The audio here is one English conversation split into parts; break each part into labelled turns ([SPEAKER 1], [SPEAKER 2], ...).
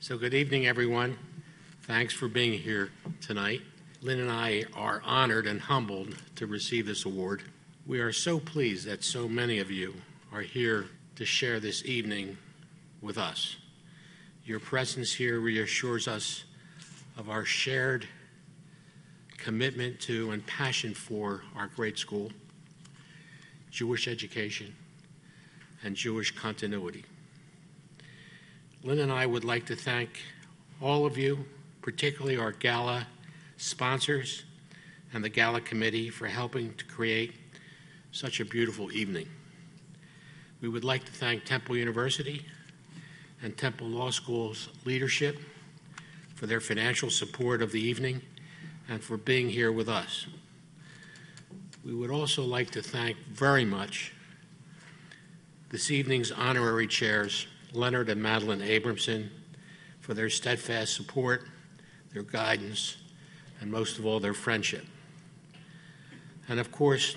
[SPEAKER 1] So good evening, everyone. Thanks for being here tonight. Len and I are honored and humbled to receive this award. We are so pleased that so many of you are here to share this evening with us. Your presence here reassures us of our shared commitment to and passion for our great school, Jewish education, and Jewish continuity. Len and I would like to thank all of you, particularly our gala sponsors and the gala committee, for helping to create such a beautiful evening. We would like to thank Temple University and Temple Law School's leadership for their financial support of the evening and for being here with us. We would also like to thank very much this evening's honorary chairs, Leonard and Madeline Abramson, for their steadfast support, their guidance, and most of all, their friendship. And of course,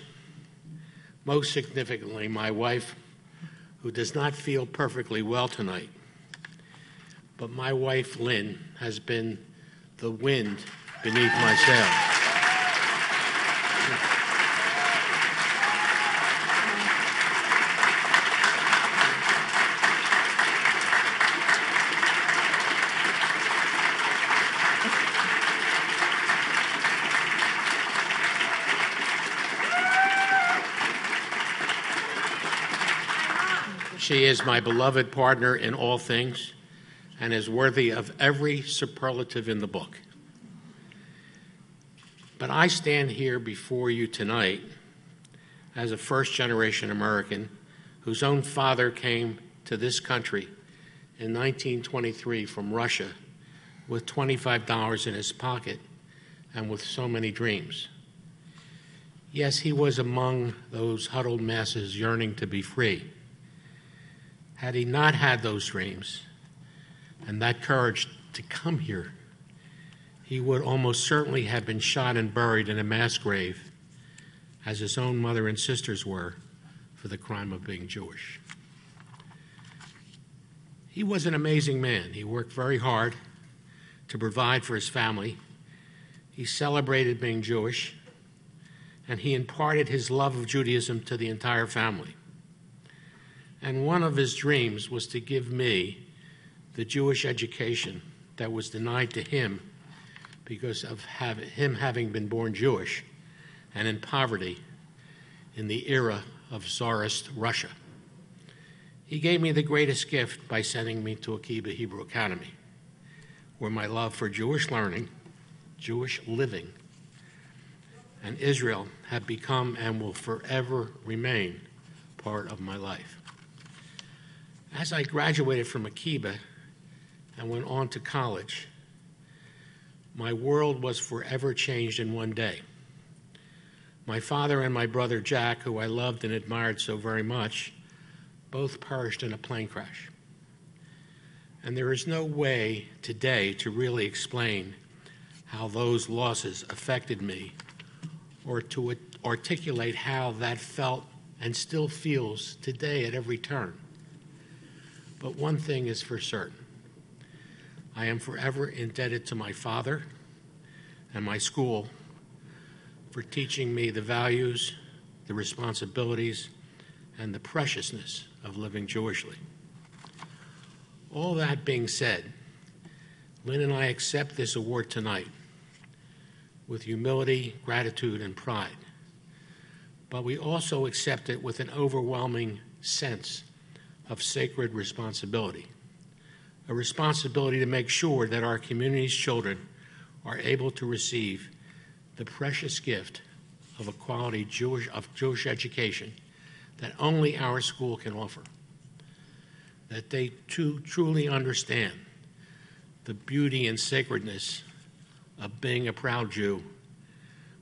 [SPEAKER 1] most significantly, my wife, who does not feel perfectly well tonight. But my wife, Lynn, has been the wind beneath my sails. She is my beloved partner in all things and is worthy of every superlative in the book. But I stand here before you tonight as a first-generation American whose own father came to this country in 1923 from Russia with $25 in his pocket and with so many dreams. Yes, he was among those huddled masses yearning to be free. Had he not had those dreams and that courage to come here, he would almost certainly have been shot and buried in a mass grave, as his own mother and sisters were, for the crime of being Jewish. He was an amazing man. He worked very hard to provide for his family. He celebrated being Jewish, and he imparted his love of Judaism to the entire family. And one of his dreams was to give me the Jewish education that was denied to him because of him having been born Jewish and in poverty in the era of Tsarist Russia. He gave me the greatest gift by sending me to Akiba Hebrew Academy, where my love for Jewish learning, Jewish living, and Israel have become and will forever remain part of my life. As I graduated from Akiba and went on to college, my world was forever changed in one day. My father and my brother Jack, who I loved and admired so very much, both perished in a plane crash. And there is no way today to really explain how those losses affected me or to articulate how that felt and still feels today at every turn. But one thing is for certain. I am forever indebted to my father and my school for teaching me the values, the responsibilities, and the preciousness of living Jewishly. All that being said, Len and I accept this award tonight with humility, gratitude, and pride. But we also accept it with an overwhelming sense of sacred responsibility, a responsibility to make sure that our community's children are able to receive the precious gift of a quality Jewish education that only our school can offer, that they too truly understand the beauty and sacredness of being a proud Jew,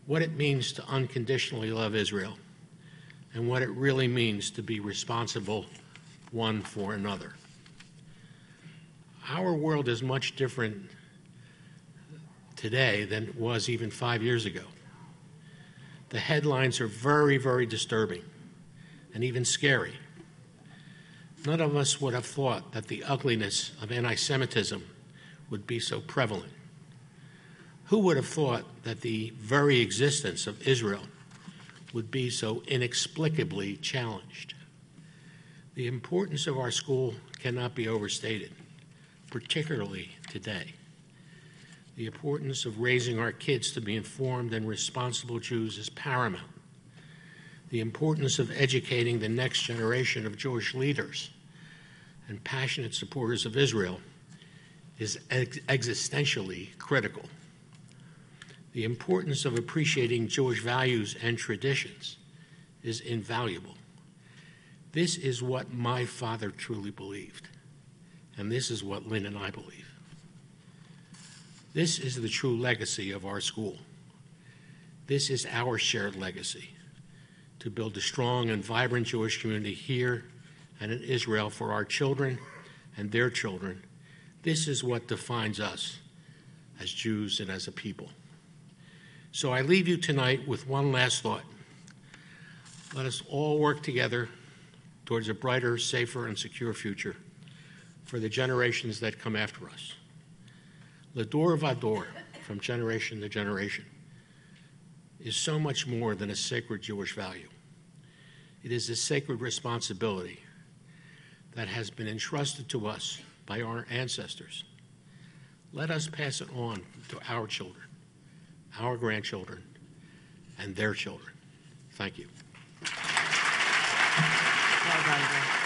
[SPEAKER 1] what it means to unconditionally love Israel, and what it really means to be responsible one for another. Our world is much different today than it was even 5 years ago. The headlines are very, very disturbing and even scary. None of us would have thought that the ugliness of anti-Semitism would be so prevalent? Who would have thought that the very existence of Israel would be so inexplicably challenged? The importance of our school cannot be overstated, particularly today. The importance of raising our kids to be informed and responsible Jews is paramount. The importance of educating the next generation of Jewish leaders and passionate supporters of Israel is existentially critical. The importance of appreciating Jewish values and traditions is invaluable. This is what my father truly believed, and this is what Len and I believe. This is the true legacy of our school. This is our shared legacy, to build a strong and vibrant Jewish community here and in Israel for our children and their children. This is what defines us as Jews and as a people. So I leave you tonight with one last thought. Let us all work together towards a brighter, safer, and secure future for the generations that come after us. L'dor vador, from generation to generation, is so much more than a sacred Jewish value. It is a sacred responsibility that has been entrusted to us by our ancestors. Let us pass it on to our children, our grandchildren, and their children. Thank you.
[SPEAKER 2] Well done, Bryn.